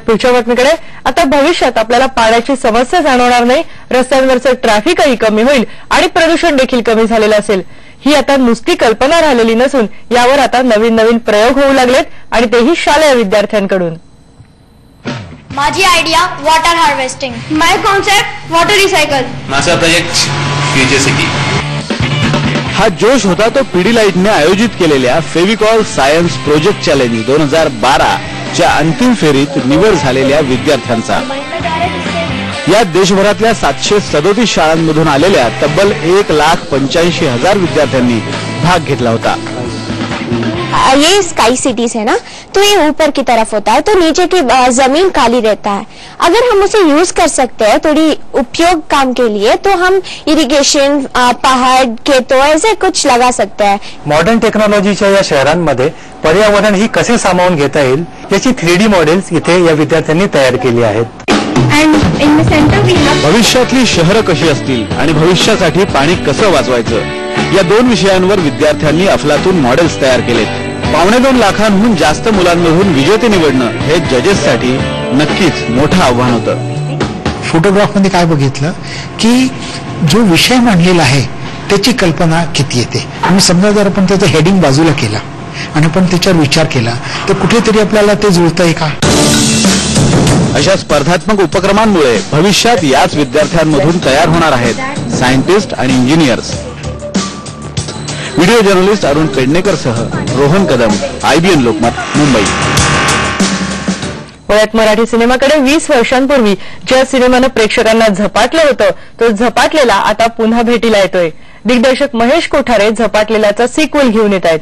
पुढच्या बातमीकडे आता भविष्यात आपल्याला पाण्याची समस्या जाणवणार नाही, रस्त्यांवरचं ट्रॅफिकही कमी होईल आणि प्रदूषण देखील कमी झालेलं असेल. ही आता नुसती कल्पना राहिलेली नसून यावर आता नवीन नवीन प्रयोग होऊ लागलेत आणि तेही शालेय विद्यार्थ्यांकडून. माझी आयडिया वॉटर हार्वेस्टिंग, माय कॉन्सेप्ट वॉटर रिसायकल, माझा प्रोजेक्ट फ्युचर सिटी. हा जोश होता तो पीडीलाइटने आयोजित केलेल्या फेविकॉल सायन्स प्रोजेक्ट चॅलेंज 2012 च्या अंतिम फेरीत निवड झालेल्या विद्यार्थ्यांचा. या देशभरातल्या 737 शाळांमधून आलेल्या तब्बल 1,85,000 विद्यार्थ्यांनी भाग घेतला होता. ये स्काई सिटीज है ना, तो ये ऊपर की तरफ होता है, तो नीचे की जमीन खाली रहता है. अगर हम उसे यूज कर सकते हैं थोड़ी उपयोग काम के लिए, तो हम इरिगेशन, पहाड़, खेतों ऐसे कुछ लगा सकते हैं. मॉडर्न टेक्नॉलॉजीच्या या शहरांमध्ये पर्यावरण ही कसे सामावून घेता येईल याची 3D मॉडेल्स इथे या विद्यार्थ्यांनी तयार केली आहेत. भविष्यातली शहरं कशी असतील आणि भविष्यासाठी पाणी कसं वाचवायचं या 2 विषयांवर विद्यार्थ्यांनी अफलातून मॉडेल्स तयार केलेत. 2.25 लाखांहून जास्त मुलांमधून विजेते निवडणं हे जजेससाठी नक्कीच मोठं आव्हान होतं. फोटोग्राफमध्ये काय बघितलं की जो विषय मांडलेला आहे त्याची कल्पना किती येते. आणि समजा जर आपण त्याचं हेडिंग बाजूला केला आणि आपण त्याच्यावर विचार केला तर कुठेतरी आपल्याला ते जुळतंय का. अशा स्पर्धात्मक उपक्रमांमुळे भविष्यात याच विद्यार्थ्यांमधून तयार होणार आहेत सायंटिस्ट आणि इंजिनियर्स. व्हिडिओ जर्नलिस्ट अरुण पेडणेकरसह रोहन कदम, IBN लोकमत, मुंबई. पुण्यात मराठी सिनेमाकडे 20 वर्षांपूर्वी ज्या सिनेमानं प्रेक्षकांना झपाटलं होतं तो झपाटलेला आता पुन्हा भेटीला येतोय. दिग्दर्शक महेश कोठारे झपाटलेल्याचा सिक्वल घेऊन येत आहेत.